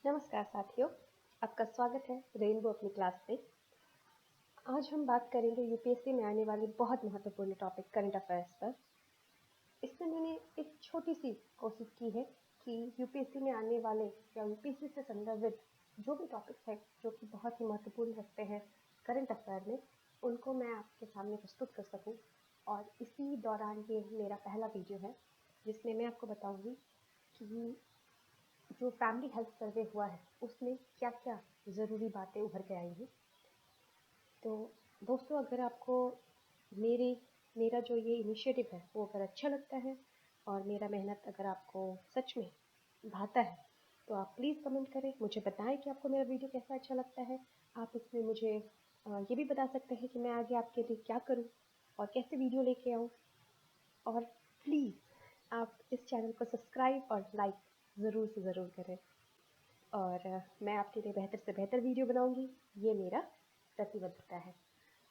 नमस्कार साथियों, आपका स्वागत है रेनबो अपनी क्लास में। आज हम बात करेंगे यूपीएससी में आने वाले बहुत महत्वपूर्ण टॉपिक करंट अफेयर्स पर। इसमें मैंने एक छोटी सी कोशिश की है कि यूपीएससी में आने वाले या यूपीएससी से संदर्भित जो भी टॉपिक्स हैं जो कि बहुत ही महत्वपूर्ण रखते हैं करंट अफेयर में, उनको मैं आपके सामने प्रस्तुत कर सकूं। और इसी दौरान ये मेरा पहला वीडियो है जिसमें मैं आपको बताऊंगी कि जो फैमिली हेल्थ सर्वे हुआ है उसमें क्या क्या ज़रूरी बातें उभर के आई हैं। तो दोस्तों, अगर आपको मेरा जो ये इनिशिएटिव है वो अगर अच्छा लगता है और मेरा मेहनत अगर आपको सच में भाता है तो आप प्लीज़ कमेंट करें, मुझे बताएं कि आपको मेरा वीडियो कैसा अच्छा लगता है। आप इसमें मुझे ये भी बता सकते हैं कि मैं आगे आपके लिए क्या करूं और कैसे वीडियो लेके आऊं। और प्लीज़ आप इस चैनल को सब्सक्राइब और लाइक ज़रूर से ज़रूर करें। और मैं आपके लिए बेहतर से बेहतर वीडियो बनाऊंगी, ये मेरा प्रतिबद्धता है।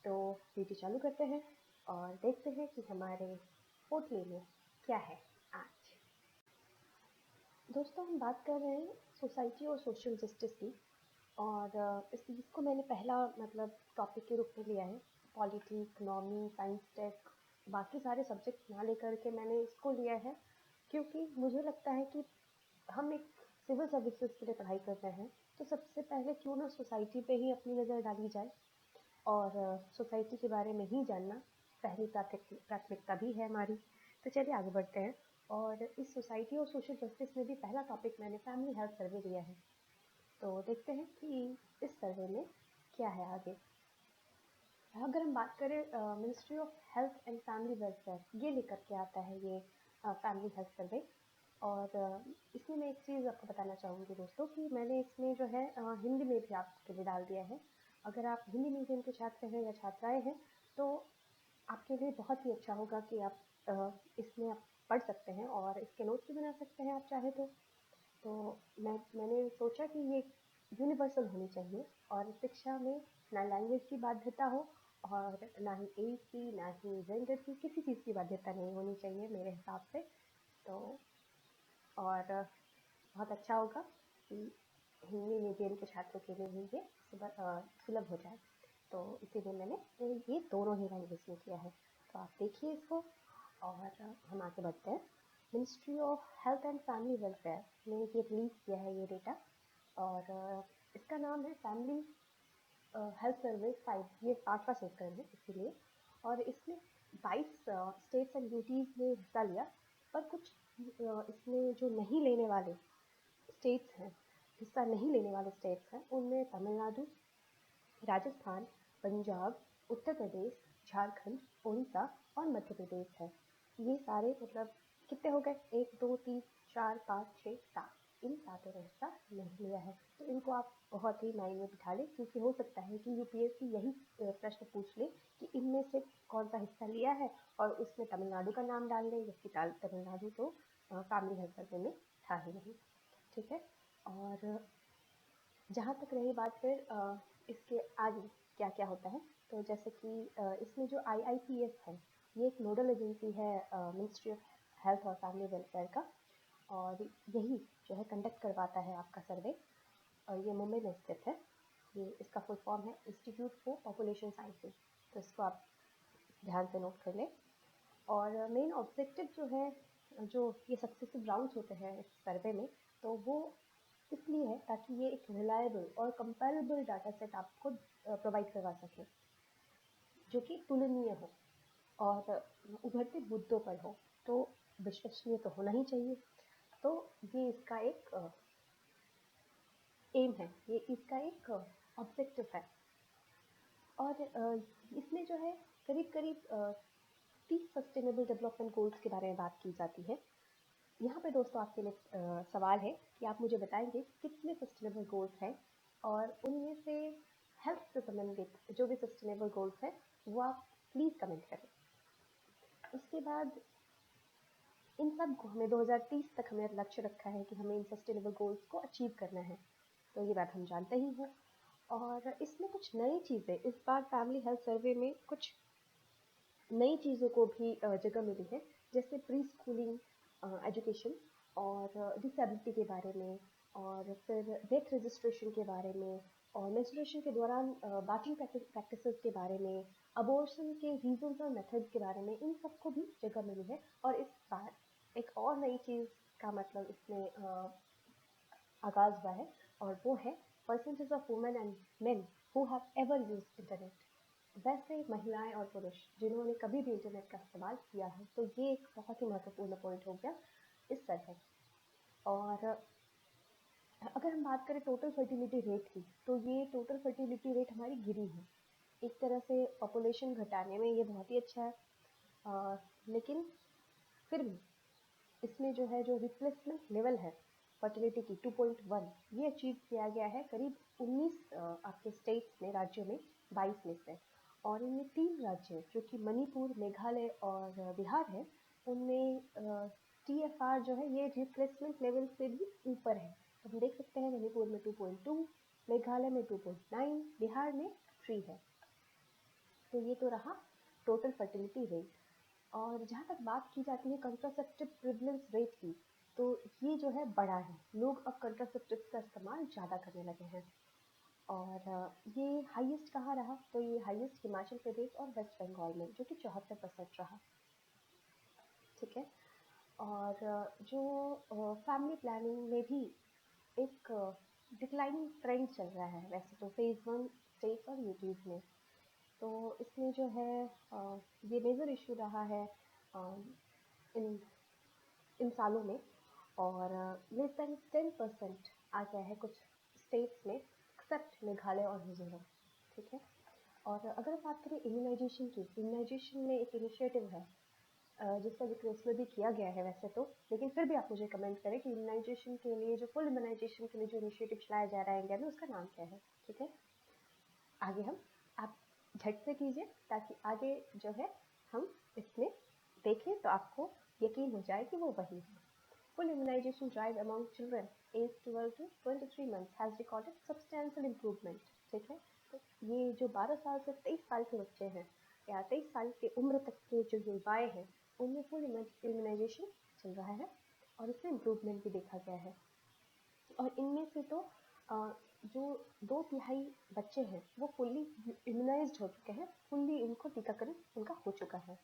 तो वीडियो चालू करते हैं और देखते हैं कि हमारे पोटली में क्या है आज। दोस्तों, हम बात कर रहे हैं सोसाइटी और सोशल जस्टिस की। और इस चीज़ को मैंने पहला टॉपिक के रूप में लिया है। पॉलिटी, इकोनॉमी, साइंस, टेक, बाकी सारे सब्जेक्ट ना लेकर के मैंने इसको लिया है क्योंकि मुझे लगता है कि हम एक सिविल सर्विसेज के लिए पढ़ाई कर रहे हैं, तो सबसे पहले क्यों ना सोसाइटी पे ही अपनी नज़र डाली जाए। और सोसाइटी के बारे में ही जानना पहली प्राथमिकता भी है हमारी। तो चलिए आगे बढ़ते हैं। और इस सोसाइटी और सोशल जस्टिस में भी पहला टॉपिक मैंने फैमिली हेल्थ सर्वे लिया है। तो देखते हैं कि इस सर्वे में क्या है आगे। अगर हम बात करें ministry of health and family welfare, ये लेकर के आता है ये फैमिली हेल्थ सर्वे। और इसमें मैं एक चीज़ आपको बताना चाहूँगी दोस्तों कि मैंने इसमें जो है हिंदी में भी आपके लिए डाल दिया है। अगर आप हिंदी मीडियम के छात्र हैं या छात्राएं हैं तो आपके लिए बहुत ही अच्छा होगा कि आप इसमें आप पढ़ सकते हैं और इसके नोट्स भी बना सकते हैं आप चाहे तो मैंने सोचा कि ये यूनिवर्सल होनी चाहिए और शिक्षा में ना लैंग्वेज की बाध्यता हो और ना ही एज की, ना ही जेंडर की, किसी चीज़ की बाध्यता नहीं होनी चाहिए मेरे हिसाब से। तो और बहुत अच्छा होगा कि हिंदी मीडियम के छात्रों के लिए भी ये सुलभ हो जाए। तो इसीलिए मैंने ये दोनों ही लैंग्वेज में किया है। तो आप देखिए इसको और हम आगे बढ़ते हैं। Ministry of health and family welfare ने ये रिलीज़ किया है ये डेटा। और इसका नाम है फैमिली हेल्थ सर्वे 5, ये 5वां सेक्टर है इसीलिए। और इसमें 22 स्टेट्स एंड यूटीज़ ने हिस्सा लिया। पर कुछ इसमें जो नहीं लेने वाले स्टेट्स हैं, हिस्सा नहीं लेने वाले स्टेट्स हैं, उनमें तमिलनाडु, राजस्थान, पंजाब, उत्तर प्रदेश, झारखंड, उड़ीसा और मध्य प्रदेश है। ये सारे कितने हो गए? 1, 2, 3, 4, 5, 6, 7। इन सातों ने हिस्सा नहीं लिया है। तो इनको आप बहुत ही मायने में बिठा लें क्योंकि हो सकता है कि यूपीएससी यही प्रश्न पूछ ले कि इनमें से कौन सा हिस्सा लिया है और उसमें तमिलनाडु का नाम डाल दें, जबकि तमिलनाडु तो फैमिली हेल्थ सर्वे में था ही नहीं। ठीक है। और जहाँ तक रही बात फिर इसके आगे क्या क्या होता है, तो जैसे कि इसमें जो आईआईपीएस है, ये एक नोडल एजेंसी है मिनिस्ट्री ऑफ हेल्थ और फैमिली वेलफेयर का। और यही जो है कंडक्ट करवाता है आपका सर्वे। और ये मुंबई में स्थित है। ये इसका फुल फॉर्म है इंस्टीट्यूट फॉर पॉपुलेशन साइंसेज। तो इसको आप ध्यान से नोट कर लें। और मेन ऑब्जेक्टिव जो है, जो ये सक्सेसिव राउंड्स होते हैं इस सर्वे में, तो वो इसलिए है ताकि ये एक रिलायबल और कंपेरेबल डाटा सेट आपको प्रोवाइड करवा सके जो कि तुलनीय हो और उभरते मुद्दों पर हो। तो विश्वसनीय तो होना ही चाहिए। तो ये इसका एक एम है, ये इसका एक ऑब्जेक्टिव है। और इसमें जो है करीब करीब 30 सस्टेनेबल डेवलपमेंट गोल्स के बारे में बात की जाती है। यहाँ पे दोस्तों आपके लिए सवाल है कि आप मुझे बताएंगे कितने सस्टेनेबल गोल्स हैं और उनमें से हेल्थ से संबंधित जो भी सस्टेनेबल गोल्स हैं वो आप प्लीज़ कमेंट करें। उसके बाद इन सब को हमें 2030 तक हमें लक्ष्य रखा है कि हमें इन सस्टेनेबल गोल्स को अचीव करना है। तो ये बात हम जानते ही हैं। और इसमें कुछ नई चीज़ें, इस बार फैमिली हेल्थ सर्वे में कुछ नई चीज़ों को भी जगह मिली है, जैसे प्री स्कूलिंग एजुकेशन और डिसेबिलिटी के बारे में और फिर डेथ रजिस्ट्रेशन के बारे में, और मेंस्ट्रुएशन के दौरान बाकी प्रैक्टिसेस के बारे में, अबॉर्शन के रीजंस और मेथड्स के बारे में, इन सबको भी जगह मिली है। और इस बार एक और नई चीज़ का मतलब इसमें आगाज़ हुआ है, और वो है percentage of women and men who have ever used internet. वैसे महिलाएं और पुरुष जिन्होंने कभी भी इंटरनेट का इस्तेमाल किया है, तो ये एक बहुत ही महत्वपूर्ण पॉइंट हो गया इस सर्वे। और अगर हम बात करें टोटल फर्टिलिटी रेट की, तो ये टोटल फर्टिलिटी रेट हमारी गिरी है। एक तरह से पॉपुलेशन घटाने में ये बहुत ही अच्छा है, लेकिन फिर भी इसमें जो है, जो रिप्लेसमेंट लेवल है फर्टिलिटी की 2.1, ये अचीव किया गया है करीब 19 आपके स्टेट्स में, राज्यों में 22 में से। और इनमें 3 राज्य जो कि मणिपुर, मेघालय और बिहार है, उनमें TFR जो है ये रिप्लेसमेंट लेवल से भी ऊपर है। तो हम देख सकते हैं मणिपुर में 2.2, मेघालय में 2.9, बिहार में 3 है। तो ये तो रहा टोटल फर्टिलिटी रेट। और जहाँ तक बात की जाती है कंट्रासेप्टिव प्रिवलेंस रेट की, तो ये जो है बढ़ा है। लोग अब कंट्रासेप्टिव का इस्तेमाल ज़्यादा करने लगे हैं। और ये हाईएस्ट कहाँ रहा, तो ये हाईएस्ट हिमाचल प्रदेश और वेस्ट बंगाल में, जो कि 74% रहा। ठीक है। और जो फैमिली प्लानिंग में भी एक डिक्लाइनिंग ट्रेंड चल रहा है वैसे तो फेज़ 1 स्टेट्स और यूटीज़ में। तो इसमें जो है ये मेजर इशू रहा है इन इन सालों में। और लेस देन 10% आ गया है कुछ स्टेट्स में, एक्सेप्ट मेघालय और मिजोरम। ठीक है। और अगर हम बात करें इम्यूनाइजेशन की, इम्यूनाइजेशन में एक इनिशिएटिव है जिसका जिक्र इसमें भी किया गया है वैसे तो, लेकिन फिर भी आप मुझे कमेंट करें कि इम्यूनाइजेशन के लिए, जो फुल इम्यूनाइजेशन के लिए जो इनिशिएटिव चलाया जा रहा है इंडिया में, उसका नाम क्या है। ठीक है। आगे हम आप झट से कीजिए ताकि आगे जो है हम इसमें देखें तो आपको यकीन हो जाए कि वो वही है। Full immunization drive among children aged 12 to 23 months has recorded substantial improvement। ठीक है। तो ये जो 12 साल से 23 साल के बच्चे हैं, या 23 साल की उम्र तक के जो युवाएं हैं, उनमें फुल इम्यूनाइजेशन चल रहा है और इसमें इम्प्रूवमेंट भी देखा गया है। और इनमें से तो जो 2/3 बच्चे हैं वो फुल्ली इम्यूनाइज्ड हो चुके हैं, फुल्ली उनको टीकाकरण उनका हो चुका है।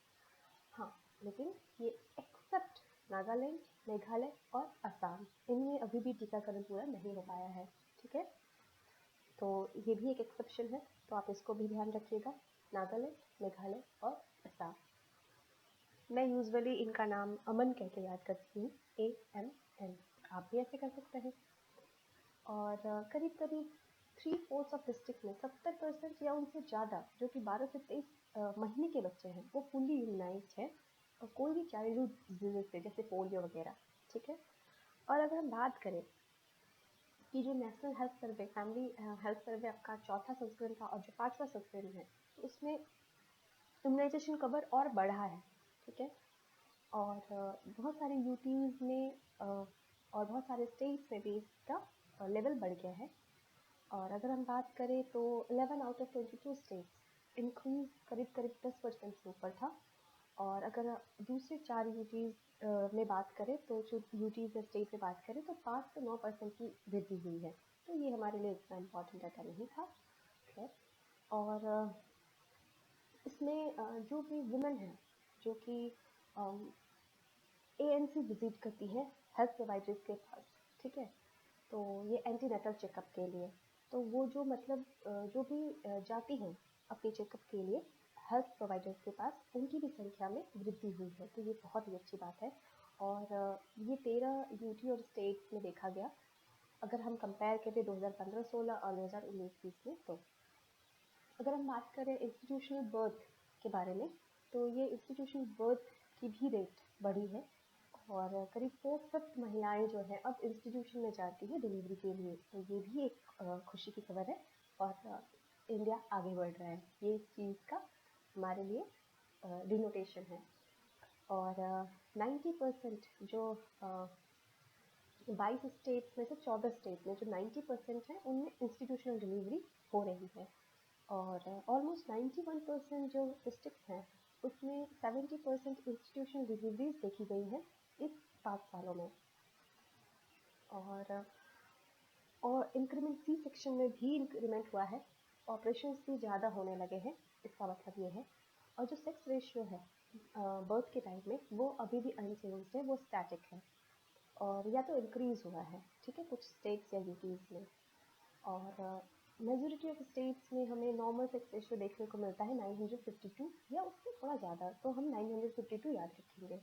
हाँ, लेकिन ये एक्सेप्ट नागालैंड, मेघालय और असम, इनमें अभी भी टीकाकरण पूरा नहीं हो पाया है। ठीक है। तो ये भी एक एक्सेप्शन है, तो आप इसको भी ध्यान रखिएगा, नागालैंड, मेघालय और असम। मैं यूजुअली इनका नाम अमन कह के याद करती हूँ, AMN। आप भी ऐसे कर सकते हैं। और करीब करीब 3/4 ऑफ डिस्ट्रिक्ट में 70% या उनसे ज़्यादा, जो कि 12 से 23 महीने के बच्चे हैं, वो फुल्ली इम्यूनाइज्ड है और कोई भी चाइल्डहुड डिजीज से, जैसे पोलियो वगैरह। ठीक है। और अगर हम बात करें कि जो national health survey, family health survey आपका चौथा संस्करण था और जो 5वां संस्करण है, तो उसमें इम्यूनाइजेशन कवर और बढ़ा है। ठीक है। और बहुत सारे यूटीज़ में और बहुत सारे स्टेट्स में भी इसका लेवल बढ़ गया है। और अगर हम बात करें तो 11 आउट ऑफ 22 स्टेट्स इंक्रीज करीब करीब 10% से ऊपर था। और अगर दूसरे 4 यूटीज़ में बात करें, तो जो यूटीज़ या स्टेट में बात करें, तो 5 से 9% की वृद्धि हुई है। तो ये हमारे लिए इतना इम्पोर्टेंट डाटा नहीं था। खैर, और इसमें जो भी वुमेन है जो कि ANC विजिट करती हैं हेल्थ प्रोवाइडर्स के पास। ठीक है। तो ये एंटीनेटल चेकअप के लिए, तो वो जो मतलब जो भी जाती हैं अपने चेकअप के लिए हेल्थ प्रोवाइडर्स के पास, उनकी भी संख्या में वृद्धि हुई है। तो ये बहुत ही अच्छी बात है। और ये 13 यूटी और स्टेट्स में देखा गया। अगर हम कंपेयर करें 2015-16 और 2019-20 में, तो अगर हम बात करें इंस्टीट्यूशनल बर्थ के बारे में, तो ये इंस्टीट्यूशनल बर्थ की भी रेट बढ़ी है। और करीब 4/5 महिलाएं जो हैं अब इंस्टीट्यूशन में जाती हैं डिलीवरी के लिए। तो ये भी एक खुशी की खबर है। और इंडिया आगे बढ़ रहा है, ये इस चीज़ का हमारे लिए डिनोटेशन है। और 90% जो 22 स्टेट्स में से 14 स्टेट में जो 90% है, उनमें इंस्टीट्यूशनल डिलीवरी हो रही है। और ऑलमोस्ट 91% जो डिस्ट्रिक्ट हैं, उसमें 70% इंस्टीट्यूशनल डिलीवरीज देखी गई हैं इस 5 सालों में। और और इंक्रीमेंट सी सेक्शन में भी इंक्रीमेंट हुआ है, ऑपरेशंस भी ज़्यादा होने लगे हैं, इसका मतलब ये है। और जो सेक्स रेशियो है बर्थ के टाइम में, वो अभी भी अनचेंज्ड है, वो स्टैटिक है और या तो इंक्रीज़ हुआ है, ठीक है, कुछ स्टेट्स या यूटीज़ में। और मेजोरिटी ऑफ स्टेट्स में हमें नॉर्मल सेक्स रेशियो देखने को मिलता है 952 या उससे थोड़ा ज़्यादा, तो हम 952 याद रखेंगे।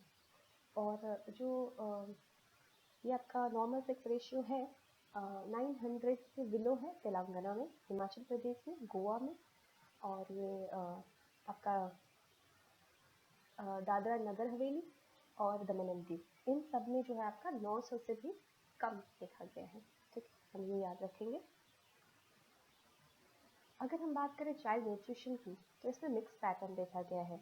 और जो ये आपका नॉर्मल सेक्स रेशियो है 900 से बिलो है तेलंगाना में, हिमाचल प्रदेश में, गोवा में, और ये आपका दादरा नगर हवेली और दमन एंड दीव, इन सब में जो है आपका 900 से भी कम देखा गया है, ठीक है, हम ये याद रखेंगे। अगर हम बात करें चाइल्ड न्यूट्रिशन की, तो इसमें मिक्स पैटर्न देखा गया है,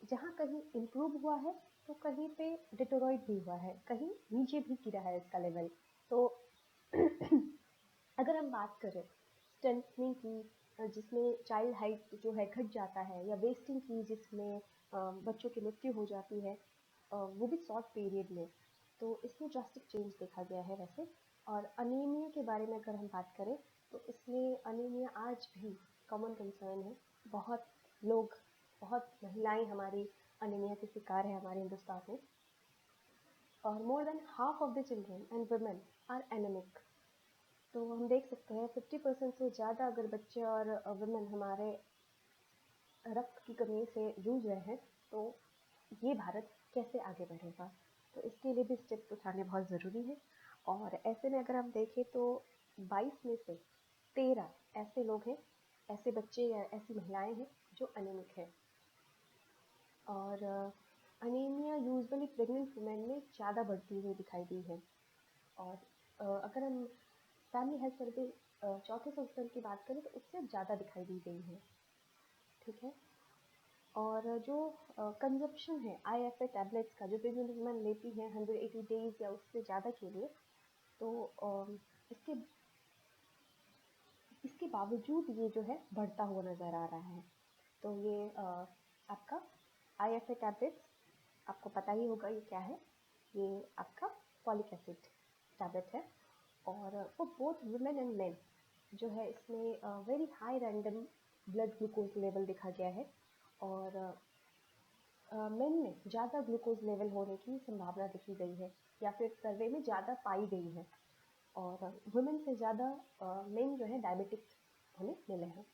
जहाँ कहीं इम्प्रूव हुआ है तो कहीं पे डिटोरॉइड भी हुआ है, कहीं नीचे भी गिरा है इसका लेवल। तो अगर हम बात करें स्ट्रेंथनिंग की, जिसमें चाइल्ड हाइट जो है घट जाता है, या वेस्टिंग की जिसमें बच्चों की मृत्यु हो जाती है, वो भी शॉर्ट पीरियड में, तो इसमें ड्रास्टिक चेंज देखा गया है वैसे। और अनीमिया के बारे में अगर हम बात करें, तो इसमें अनीमिया आज भी कॉमन कंसर्न है। बहुत लोग, बहुत महिलाएं हमारी अनीमिया के शिकार है हमारे हिंदुस्तान में, और more than half of the children and women are anaemic. तो हम देख सकते हैं 50% से ज़्यादा अगर बच्चे और वुमेन हमारे रक्त की कमी से जूझ रहे हैं, तो ये भारत कैसे आगे बढ़ेगा। तो इसके लिए भी स्टेप्स उठाने बहुत ज़रूरी है। और ऐसे में अगर हम देखें तो 22 में से 13 ऐसे लोग हैं, ऐसे बच्चे या ऐसी महिलाएं हैं जो अनेमिक हैं। और अनीमिया यूजुअली प्रेग्नेंट वुमेन में ज़्यादा बढ़ती हुई दिखाई दी है। और अगर हम फैमिली हेल्थ सर्वे चौथे संस्करण की बात करें, तो उससे ज़्यादा दिखाई दी गई है, ठीक है। और जो कंजप्शन है IFA टैबलेट्स का, जो प्रेग्नेंट वुमेन लेती हैं 180 डेज या उससे ज़्यादा के लिए, तो इसके इसके बावजूद ये जो है बढ़ता हुआ नज़र आ रहा है। तो ये आपका IFA टैबलेट्स, आपको पता ही होगा ये क्या है, ये आपका फॉलिक एसिड टैबलेट है। और वो बोथ वुमेन एंड मेन जो है, इसमें very high random blood glucose level देखा गया है। और मेन में ज़्यादा ग्लूकोज लेवल होने की संभावना देखी गई है, या फिर सर्वे में ज़्यादा पाई गई है। और वुमेन से ज़्यादा मेन जो है डायबिटिक हमें मिले हैं।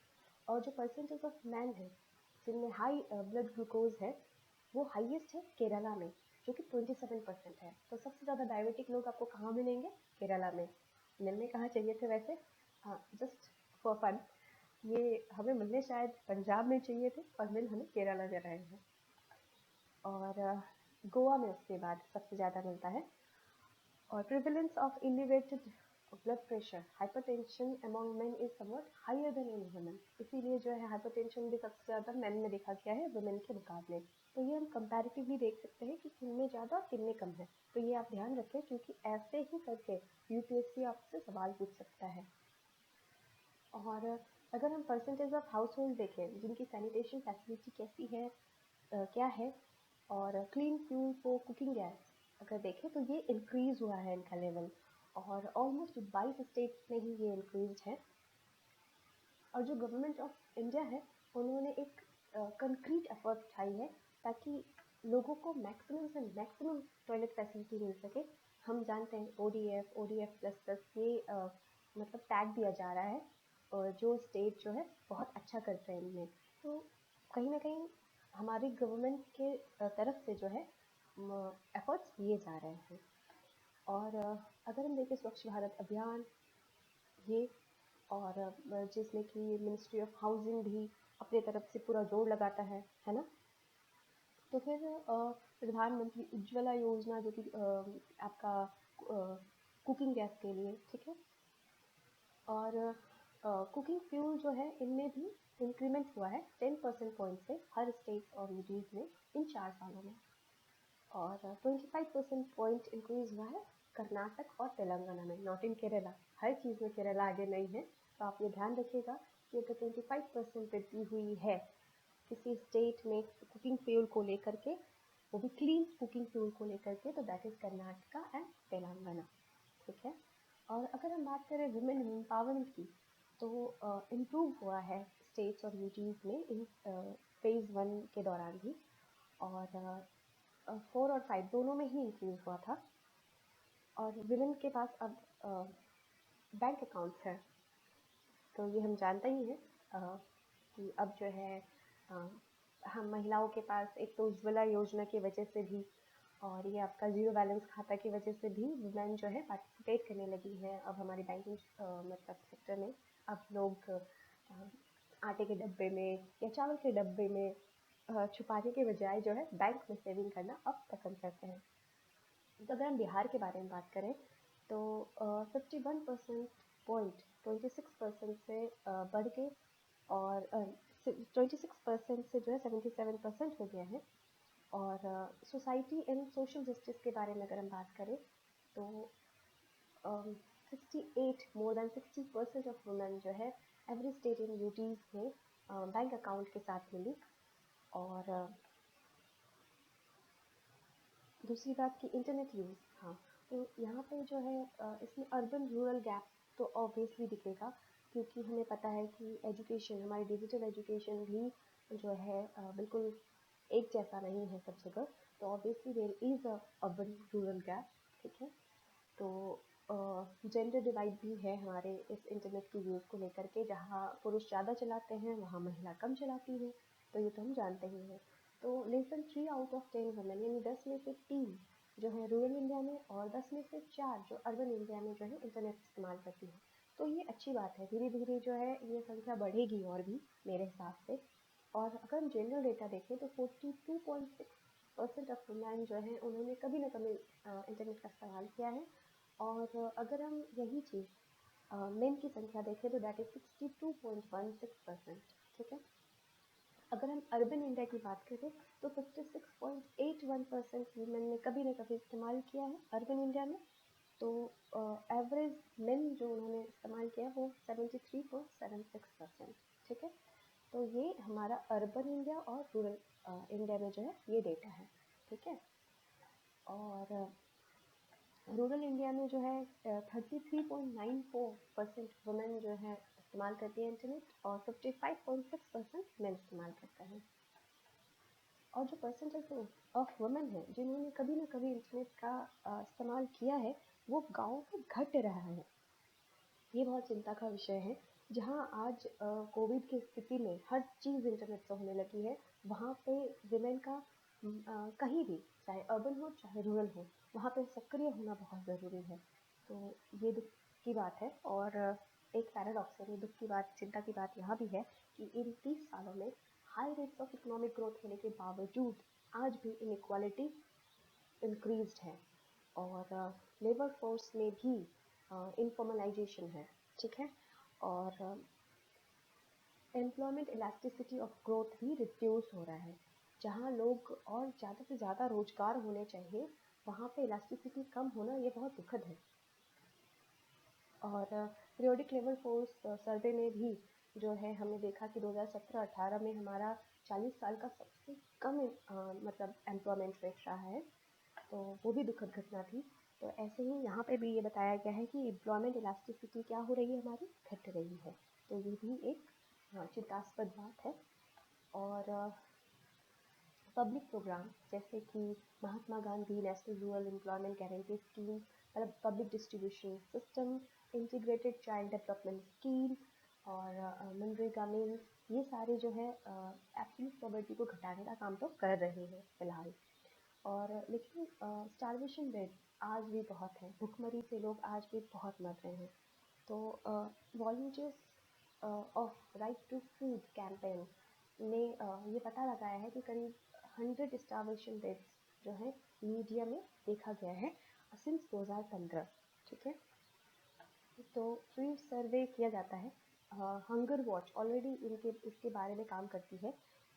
और जो परसेंटेज ऑफ मैन है जिनमें हाई ब्लड ग्लूकोज है, वो हाईएस्ट है केरला में, जो कि 27% है। तो सबसे ज़्यादा डायबिटिक लोग आपको कहाँ मिलेंगे? केरला में। मिलने कहाँ चाहिए थे वैसे? हाँ, जस्ट फॉर फन, ये हमें मिलने शायद पंजाब में चाहिए थे, और मिल हमें केरला में रहे हैं। और गोवा में उसके बाद सबसे ज़्यादा मिलता है। और prevalence of elevated blood pressure, hypertension among men is somewhat higher than in women. इसीलिए जो है हाइपरटेंशन भी सबसे ज़्यादा मेन में देखा गया है वुमेन के मुकाबले। तो ये हम कंपैरेटिवली देख सकते हैं कि किनमें ज़्यादा और किनमें कम है। तो ये आप ध्यान रखें, क्योंकि ऐसे ही करके UPSC आपसे सवाल पूछ सकता है। और अगर हम परसेंटेज ऑफ हाउस होल्ड देखें जिनकी सैनिटेशन फैसिलिटी कैसी है, क्या है, और clean fuel for cooking gas अगर देखें, तो ये इंक्रीज़ हुआ है इनका लेवल, और ऑलमोस्ट 22 स्टेट्स में ही ये इंक्रीज है। और जो गवर्नमेंट ऑफ इंडिया है, उन्होंने एक कंक्रीट एफर्ट उठाई है ताकि लोगों को मैक्सिमम से मैक्सिमम टॉयलेट फैसिलिटी मिल सके। हम जानते हैं ODF++ ये मतलब टैग दिया जा रहा है, और जो स्टेट जो है बहुत अच्छा कर रहे हैं इनमें। तो कहीं ना कहीं हमारी गवर्नमेंट के तरफ से जो है एफर्ट्स लिए जा रहे हैं। और अगर हम देखें स्वच्छ भारत अभियान, ये, और जिसमें कि मिनिस्ट्री ऑफ हाउसिंग भी अपने तरफ से पूरा जोर लगाता है ना। तो फिर प्रधानमंत्री उज्ज्वला योजना, जो कि आपका कुकिंग गैस के लिए, ठीक है। और कुकिंग फ्यूल जो है, इनमें भी इंक्रीमेंट हुआ है 10% पॉइंट से हर स्टेट और यूटीज़ में इन 4 सालों में। और 25% पॉइंट इंक्रीज हुआ है कर्नाटक और तेलंगाना में, नॉट इन केरला। हर चीज़ में केरला आगे नहीं है, तो आप ये ध्यान रखिएगा कि अगर 25% वृद्धि हुई है किसी स्टेट में कुकिंग फ्यूल को लेकर के, वो भी क्लीन कुकिंग फ्यूल को लेकर के, तो that is Karnataka and Telangana, ठीक है। और अगर हम बात करें वुमेन एम्पावरमेंट की, तो इम्प्रूव हुआ है स्टेट्स और यूटीज़ में इन फेज़ 1 के दौरान भी, और 4 और 5 दोनों में ही इंक्रीज हुआ था। और विमेन के पास अब बैंक अकाउंट्स हैं, तो ये हम जानते ही हैं कि अब जो है हम महिलाओं के पास एक तो उज्ज्वला योजना की वजह से भी, और ये आपका जीरो बैलेंस खाता की वजह से भी वुमेन जो है पार्टिसिपेट करने लगी है अब हमारी बैंकिंग मतलब सेक्टर में। अब लोग आटे के डब्बे में या चावल के डब्बे में छुपाने के बजाय जो है बैंक में सेविंग करना अब पसंद करते हैं। तो अगर हम बिहार के बारे में बात करें, तो 51% पॉइंट 26% से बढ़ के, और 26% से जो है 77% हो गया है। और सोसाइटी एंड सोशल जस्टिस के बारे में अगर हम बात करें, तो 68 मोर देन 60% ऑफ वुमेन जो है एवरी स्टेट इन यूटीज़ में बैंक अकाउंट के साथ मिली। और दूसरी बात की इंटरनेट यूज़, हाँ, तो यहाँ पे जो है इसमें अर्बन रूरल गैप तो ऑब्वियसली दिखेगा, क्योंकि हमें पता है कि एजुकेशन, हमारी डिजिटल एजुकेशन भी जो है बिल्कुल एक जैसा नहीं है सब जगह। तो obviously there is a urban rural gap, ठीक है। तो जेंडर डिवाइड भी है हमारे इस इंटरनेट की यूज़ को लेकर के, जहाँ पुरुष ज़्यादा चलाते हैं वहाँ महिला कम चलाती है, तो ये तो हम जानते ही हैं। तो less than 3 out of 10 women, यानी 10 में से 3 जो है रूरल इंडिया में, और 10 में से 4 जो अर्बन इंडिया में जो है इंटरनेट इस्तेमाल करती है। तो ये अच्छी बात है, धीरे धीरे जो है ये संख्या बढ़ेगी और भी मेरे हिसाब से। और अगर हम जनरल डेटा देखें तो 42.6% ऑफ वुमेन जो है उन्होंने कभी ना कभी इंटरनेट का इस्तेमाल किया है। और अगर हम यही चीज़ मेन की संख्या देखें तो दैट इज़ 62.16%, ठीक है। अगर हम अर्बन इंडिया की बात करें तो 56.81% वुमेन ने कभी ना कभी इस्तेमाल किया है अर्बन इंडिया में। तो एवरेज मेन जो उन्होंने इस्तेमाल किया वो 73.76%, ठीक है। तो ये हमारा अर्बन इंडिया और रूरल इंडिया में जो है ये डेटा है, ठीक है। और रूरल इंडिया में जो है 33.94% वुमेन जो है इस्तेमाल करती है इंटरनेट, और 55.6% मेन इस्तेमाल करता है। और जो परसेंटेज ऑफ वुमेन है जिन्होंने कभी ना कभी इंटरनेट का इस्तेमाल किया है, वो गाँव में घट रहा है। ये बहुत चिंता का विषय है। जहाँ आज कोविड की स्थिति में हर चीज़ इंटरनेट से होने लगी है, वहाँ पे विमेन का कहीं भी, चाहे अर्बन हो चाहे रूरल हो, वहाँ पे सक्रिय होना बहुत ज़रूरी है। तो ये दुख की बात है। और एक पैराडॉक्स है, दुख की बात, चिंता की बात यहाँ भी है कि इन 30 सालों में high rates of economic growth होने के बावजूद आज भी इनइक्वालिटी इंक्रीज्ड है, और लेबर फोर्स में भी इनफॉर्मलाइजेशन है, ठीक है। और एम्प्लॉयमेंट इलास्टिसिटी ऑफ ग्रोथ भी रिड्यूस हो रहा है। जहाँ लोग और ज़्यादा से ज़्यादा रोजगार होने चाहिए, वहाँ पे इलास्टिसिटी कम होना ये बहुत दुखद है। और पीरियोडिक लेबर फोर्स सर्वे में भी जो है हमने देखा कि 2017-18 में हमारा 40 साल का सबसे कम मतलब एम्प्लॉयमेंट रेट रहा है, तो वो भी दुखद घटना थी। तो ऐसे ही यहाँ पे भी ये बताया गया है कि एम्प्लॉयमेंट इलास्टिसिटी क्या हो रही है, हमारी घट रही है। तो ये भी एक चिंतास्पद बात है। और पब्लिक प्रोग्राम जैसे कि Mahatma Gandhi national rural employment guarantee scheme, मतलब public distribution system, integrated child development scheme, और मनरेगा मीन्स, ये सारे जो है एब्सोल्यूट पॉवर्टी को घटाने का काम तो कर रहे हैं फिलहाल। और लेकिन स्टारवेशन रेट आज भी बहुत है, भुखमरी से लोग आज भी बहुत मर रहे हैं। तो volunteers of right to food campaign ने ये पता लगाया है कि करीब 100 स्टारवेशन रेट्स जो है मीडिया में देखा गया है सिंस 2015, ठीक है। तो फ्री सर्वे किया जाता है। हंगर वॉच ऑलरेडी इसके बारे में काम करती है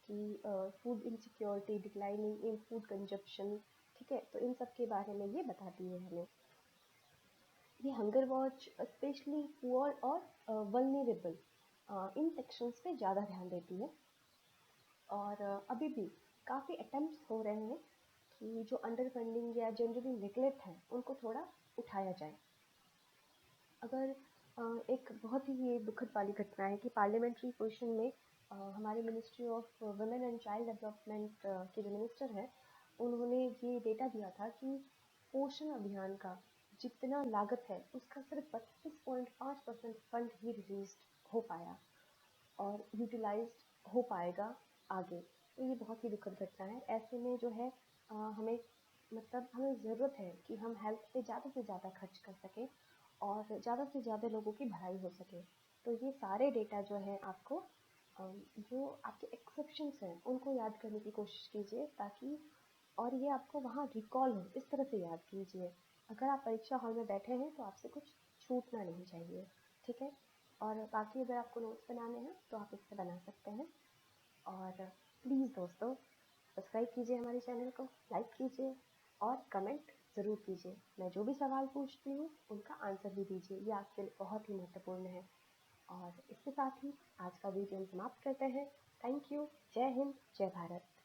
कि food insecurity, declining in food consumption, ठीक है। तो इन सब के बारे में ये बताती है हमें। ये हंगर वॉच स्पेशली पुअर और वल्नरेबल इन सेक्शंस पे ज़्यादा ध्यान देती है। और अभी भी काफ़ी अटेम्प्ट्स हो रहे हैं कि जो अंडर फंडिंग या जनरली नेगलेक्ट है उनको थोड़ा उठाया जाए। अगर एक बहुत ही ये दुखद वाली घटना है कि पार्लियामेंट्री क्वेश्चन में हमारे ministry of women and child development के जो मिनिस्टर हैं, उन्होंने ये डेटा दिया था कि पोषण अभियान का जितना लागत है उसका सिर्फ 32.5% फंड ही रिलीज हो पाया और यूटिलाइज्ड हो पाएगा आगे। तो ये बहुत ही दुखद घटना है। ऐसे में जो है हमें मतलब हमें ज़रूरत है कि हम हेल्थ पे ज़्यादा से ज़्यादा खर्च कर सकें और ज़्यादा से ज़्यादा लोगों की भलाई हो सके। तो ये सारे डेटा जो है आपको जो आपके एक्सेप्शंस हैं उनको याद करने की कोशिश कीजिए, ताकि और ये आपको वहाँ रिकॉल हो, इस तरह से याद कीजिए। अगर आप परीक्षा हॉल में बैठे हैं तो आपसे कुछ छूटना नहीं चाहिए, ठीक है? और बाकी अगर आपको नोट्स बनाने हैं तो आप इससे बना सकते हैं। और प्लीज़ दोस्तों, सब्सक्राइब कीजिए हमारे चैनल को, लाइक कीजिए और कमेंट ज़रूर कीजिए। मैं जो भी सवाल पूछती हूँ उनका आंसर भी दीजिए, ये आपके लिए बहुत ही महत्वपूर्ण है। और इसके साथ ही आज का वीडियो हम समाप्त करते हैं। Thank you. जय हिंद, जय भारत।